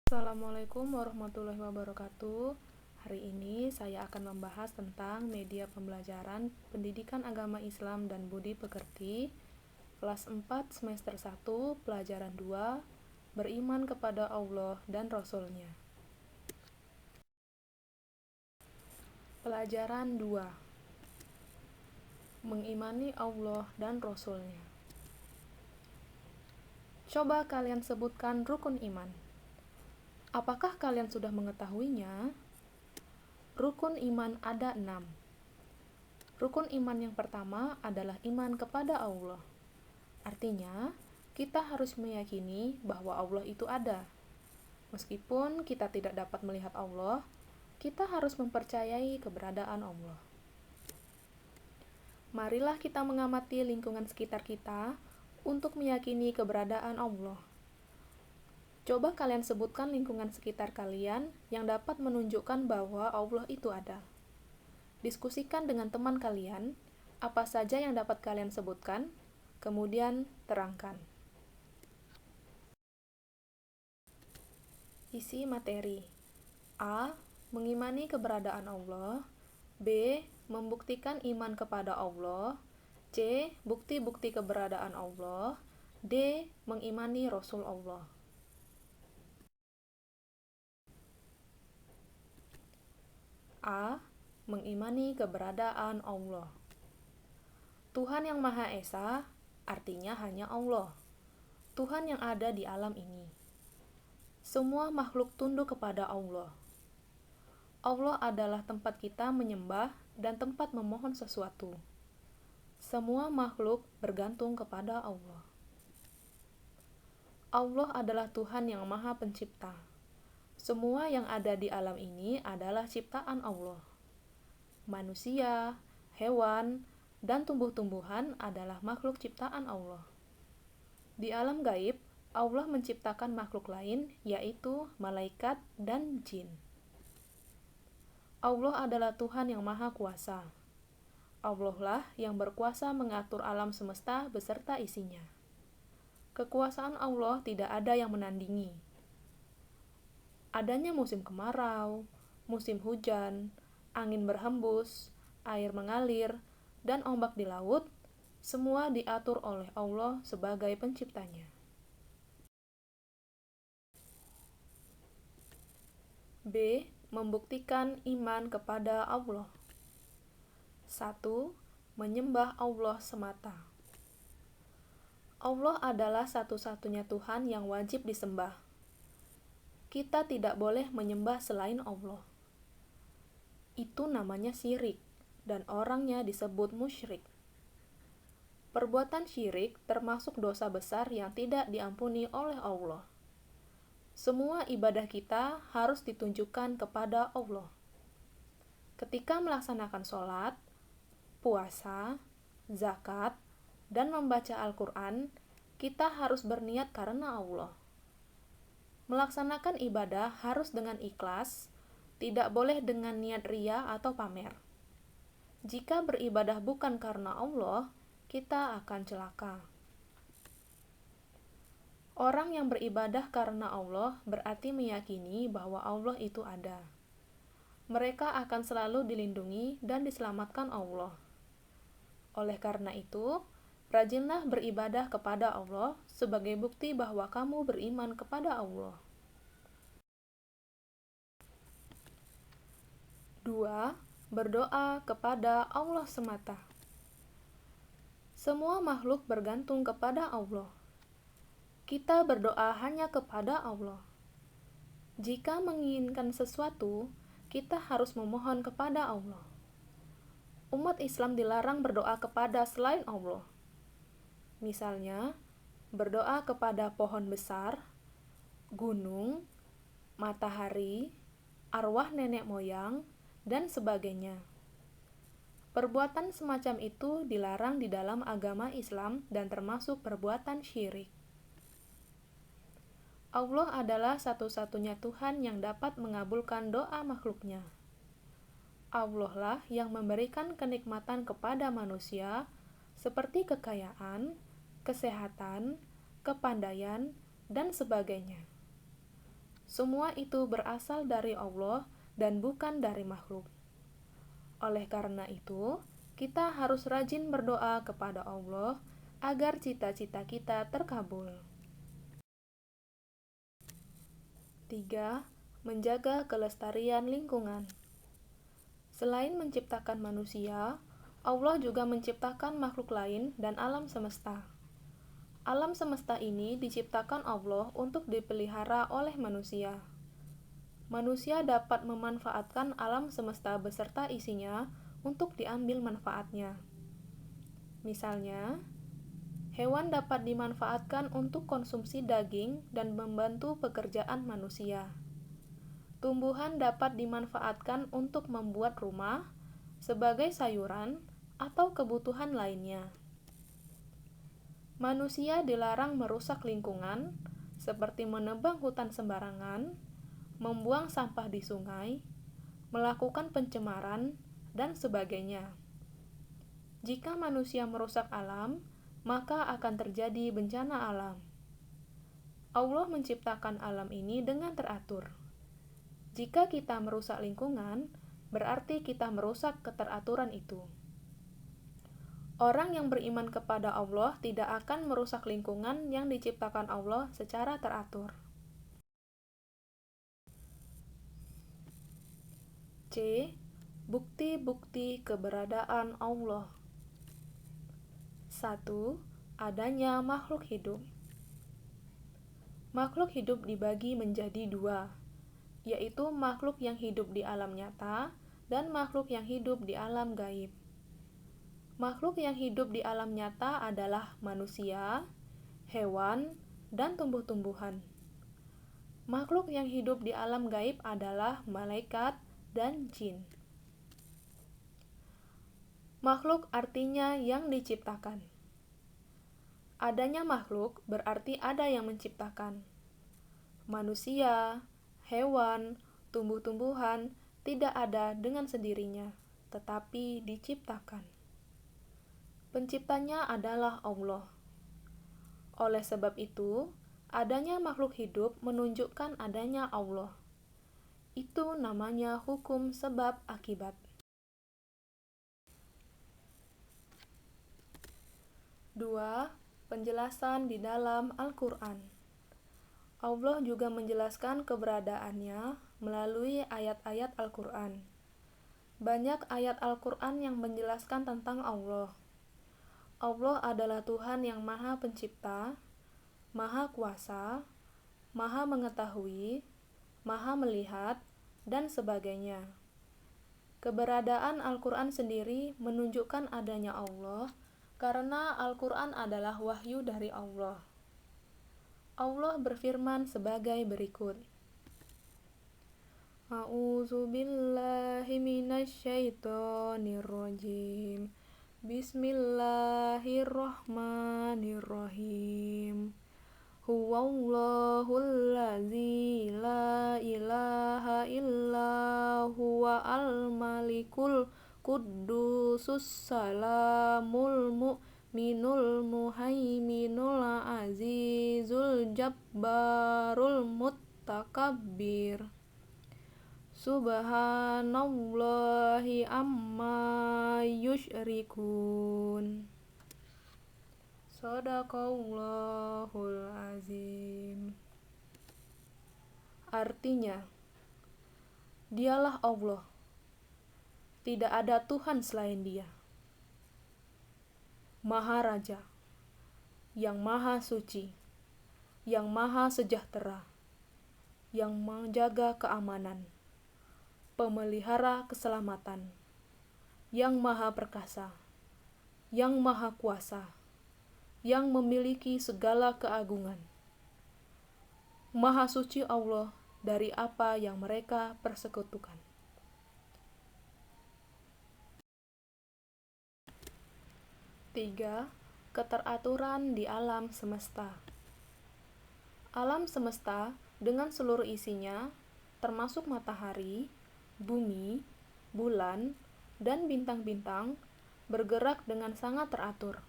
Assalamualaikum warahmatullahi wabarakatuh. Hari ini saya akan membahas tentang media pembelajaran Pendidikan Agama Islam dan Budi Pekerti kelas 4 semester 1 pelajaran 2 Beriman kepada Allah dan Rasul-Nya. Pelajaran 2 Mengimani Allah dan Rasul-Nya. Coba kalian sebutkan rukun iman. Apakah kalian sudah mengetahuinya? Rukun iman ada 6. Rukun iman yang pertama adalah iman kepada Allah. Artinya, kita harus meyakini bahwa Allah itu ada. Meskipun kita tidak dapat melihat Allah, kita harus mempercayai keberadaan Allah. Marilah kita mengamati lingkungan sekitar kita untuk meyakini keberadaan Allah. Coba kalian sebutkan lingkungan sekitar kalian yang dapat menunjukkan bahwa Allah itu ada. Diskusikan dengan teman kalian, apa saja yang dapat kalian sebutkan, kemudian terangkan. Isi materi. A. Mengimani keberadaan Allah. B. Membuktikan iman kepada Allah. C. Bukti-bukti keberadaan Allah. D. Mengimani Rasul Allah. A. Mengimani keberadaan Allah. Tuhan yang Maha Esa artinya hanya Allah. Tuhan yang ada di alam ini. Semua makhluk tunduk kepada Allah. Allah adalah tempat kita menyembah dan tempat memohon sesuatu. Semua makhluk bergantung kepada Allah. Allah adalah Tuhan yang Maha Pencipta. Semua yang ada di alam ini adalah ciptaan Allah. Manusia, hewan, dan tumbuh-tumbuhan adalah makhluk ciptaan Allah. Di alam gaib, Allah menciptakan makhluk lain, yaitu malaikat dan jin. Allah adalah Tuhan yang Maha Kuasa. Allah lah yang berkuasa mengatur alam semesta beserta isinya. Kekuasaan Allah tidak ada yang menandingi. Adanya musim kemarau, musim hujan, angin berhembus, air mengalir, dan ombak di laut, semua diatur oleh Allah sebagai penciptanya. B. Membuktikan iman kepada Allah. 1. Menyembah Allah semata. Allah adalah satu-satunya Tuhan yang wajib disembah. Kita tidak boleh menyembah selain Allah. Itu namanya syirik, dan orangnya disebut musyrik. Perbuatan syirik termasuk dosa besar yang tidak diampuni oleh Allah. Semua ibadah kita harus ditunjukkan kepada Allah. Ketika melaksanakan sholat, puasa, zakat, dan membaca Al-Quran, kita harus berniat karena Allah. Melaksanakan ibadah harus dengan ikhlas, tidak boleh dengan niat ria atau pamer. Jika beribadah bukan karena Allah, kita akan celaka. Orang yang beribadah karena Allah berarti meyakini bahwa Allah itu ada. Mereka akan selalu dilindungi dan diselamatkan Allah. Oleh karena itu, rajinlah beribadah kepada Allah sebagai bukti bahwa kamu beriman kepada Allah. 2. Berdoa kepada Allah semata. Semua makhluk bergantung kepada Allah. Kita berdoa hanya kepada Allah. Jika menginginkan sesuatu, kita harus memohon kepada Allah. Umat Islam dilarang berdoa kepada selain Allah. Misalnya, berdoa kepada pohon besar, gunung, matahari, arwah nenek moyang, dan sebagainya. Perbuatan semacam itu dilarang di dalam agama Islam dan termasuk perbuatan syirik. Allah adalah satu-satunya Tuhan yang dapat mengabulkan doa makhluknya. Allah lah yang memberikan kenikmatan kepada manusia seperti kekayaan, kesehatan, kepandaian, dan sebagainya. Semua itu berasal dari Allah dan bukan dari makhluk. Oleh karena itu, kita harus rajin berdoa kepada Allah agar cita-cita kita terkabul. 3. Menjaga kelestarian lingkungan. Selain menciptakan manusia, Allah juga menciptakan makhluk lain dan alam semesta. Alam semesta ini diciptakan Allah untuk dipelihara oleh manusia. Manusia dapat memanfaatkan alam semesta beserta isinya untuk diambil manfaatnya. Misalnya, hewan dapat dimanfaatkan untuk konsumsi daging dan membantu pekerjaan manusia. Tumbuhan dapat dimanfaatkan untuk membuat rumah, sebagai sayuran, atau kebutuhan lainnya. Manusia dilarang merusak lingkungan, seperti menebang hutan sembarangan, membuang sampah di sungai, melakukan pencemaran, dan sebagainya. Jika manusia merusak alam, maka akan terjadi bencana alam. Allah menciptakan alam ini dengan teratur. Jika kita merusak lingkungan, berarti kita merusak keteraturan itu. Orang yang beriman kepada Allah tidak akan merusak lingkungan yang diciptakan Allah secara teratur. C. Bukti-bukti keberadaan Allah. 1. Adanya makhluk hidup. Makhluk hidup dibagi menjadi dua, yaitu makhluk yang hidup di alam nyata dan makhluk yang hidup di alam gaib. Makhluk yang hidup di alam nyata adalah manusia, hewan, dan tumbuh-tumbuhan. Makhluk yang hidup di alam gaib adalah malaikat dan jin. Makhluk artinya yang diciptakan. Adanya makhluk berarti ada yang menciptakan. Manusia, hewan, tumbuh-tumbuhan tidak ada dengan sendirinya, tetapi diciptakan. Penciptanya adalah Allah. Oleh sebab itu, adanya makhluk hidup menunjukkan adanya Allah. Itu namanya hukum sebab akibat. 2. Penjelasan di dalam Al-Quran. Allah juga menjelaskan keberadaannya melalui ayat-ayat Al-Quran. Banyak ayat Al-Quran yang menjelaskan tentang Allah. Allah adalah Tuhan yang Maha Pencipta, Maha Kuasa, Maha Mengetahui, Maha Melihat, dan sebagainya. Keberadaan Al-Quran sendiri menunjukkan adanya Allah, karena Al-Quran adalah wahyu dari Allah. Allah berfirman sebagai berikut. A'udzu billahi minasyaitonir rajim. Bismillahirrahmanirrahim. Huwallahul ladzi la ilaha illa huwa al-malikul quddusus salamul mu'minul muhaiminul azizul jabbarul mutakabbir. Subhanallahi amma yusyrikun. Shadaqallahul azim. Artinya, dialah Allah. Tidak ada Tuhan selain Dia. Maha Raja, yang Maha Suci, yang Maha Sejahtera, yang menjaga keamanan, pemelihara keselamatan, yang Maha Perkasa, yang Maha Kuasa, yang memiliki segala keagungan. Maha suci Allah dari apa yang mereka persekutukan. 3. Keteraturan di alam semesta. Alam semesta dengan seluruh isinya, termasuk matahari, bumi, bulan, dan bintang-bintang, bergerak dengan sangat teratur.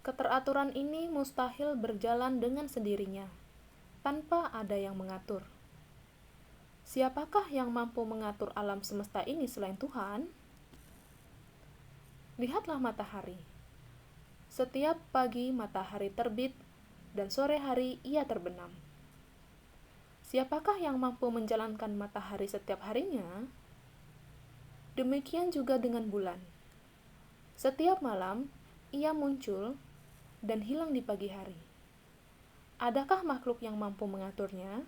Keteraturan ini mustahil berjalan dengan sendirinya, tanpa ada yang mengatur. Siapakah yang mampu mengatur alam semesta ini selain Tuhan? Lihatlah matahari. Setiap pagi matahari terbit dan sore hari ia terbenam. Siapakah yang mampu menjalankan matahari setiap harinya? Demikian juga dengan bulan. Setiap malam ia muncul dan hilang di pagi hari. Adakah makhluk yang mampu mengaturnya?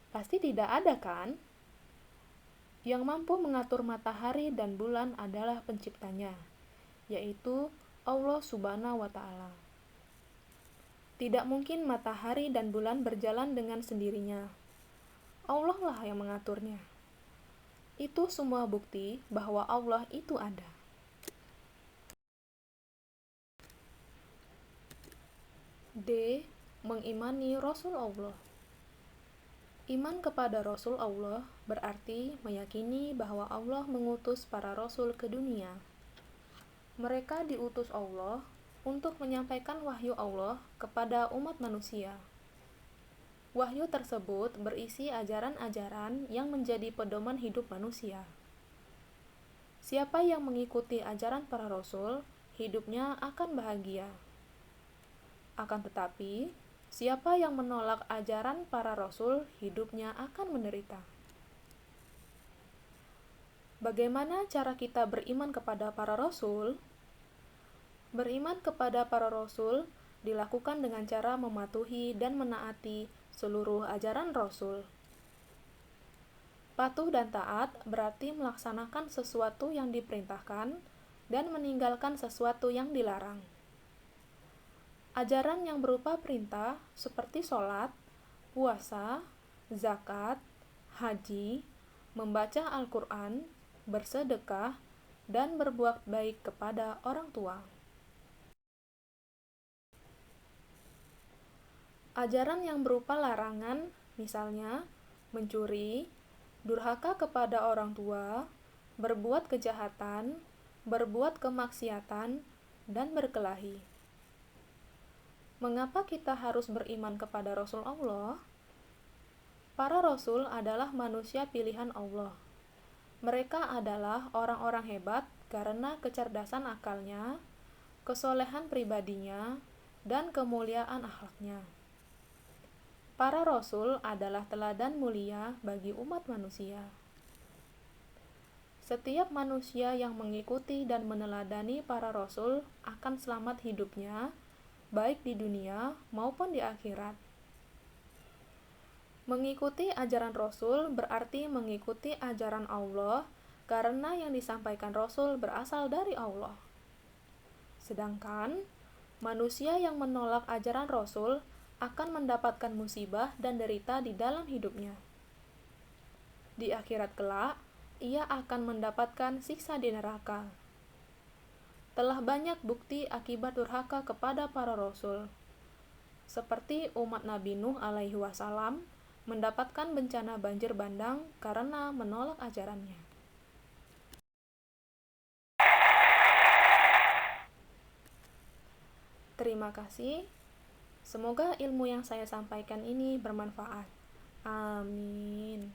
Pasti tidak ada, kan? Yang mampu mengatur matahari dan bulan adalah penciptanya, yaitu Allah Subhanahu wa Ta'ala. Tidak mungkin matahari dan bulan berjalan dengan sendirinya. Allah lah yang mengaturnya. Itu semua bukti bahwa Allah itu ada. D. Mengimani Rasul Allah. Iman kepada Rasul Allah berarti meyakini bahwa Allah mengutus para Rasul ke dunia. Mereka diutus Allah untuk menyampaikan wahyu Allah kepada umat manusia. Wahyu tersebut berisi ajaran-ajaran yang menjadi pedoman hidup manusia. Siapa yang mengikuti ajaran para Rasul, hidupnya akan bahagia. Akan tetapi, siapa yang menolak ajaran para Rasul, hidupnya akan menderita. Bagaimana cara kita beriman kepada para Rasul? Beriman kepada para Rasul dilakukan dengan cara mematuhi dan menaati seluruh ajaran Rasul. Patuh dan taat berarti melaksanakan sesuatu yang diperintahkan dan meninggalkan sesuatu yang dilarang. Ajaran yang berupa perintah seperti sholat, puasa, zakat, haji, membaca Al-Quran, bersedekah, dan berbuat baik kepada orang tua. Ajaran yang berupa larangan, misalnya mencuri, durhaka kepada orang tua, berbuat kejahatan, berbuat kemaksiatan, dan berkelahi. Mengapa kita harus beriman kepada Rasul Allah? Para Rasul adalah manusia pilihan Allah. Mereka adalah orang-orang hebat karena kecerdasan akalnya, kesolehan pribadinya, dan kemuliaan akhlaknya. Para Rasul adalah teladan mulia bagi umat manusia. Setiap manusia yang mengikuti dan meneladani para Rasul akan selamat hidupnya, baik di dunia maupun di akhirat. Mengikuti ajaran Rasul berarti mengikuti ajaran Allah karena yang disampaikan Rasul berasal dari Allah. Sedangkan manusia yang menolak ajaran Rasul akan mendapatkan musibah dan derita di dalam hidupnya. Di akhirat kelak, ia akan mendapatkan siksa di neraka. Telah banyak bukti akibat durhaka kepada para Rasul, seperti umat Nabi Nuh alaihi wasallam mendapatkan bencana banjir bandang karena menolak ajarannya. Terima kasih. Semoga ilmu yang saya sampaikan ini bermanfaat. Amin.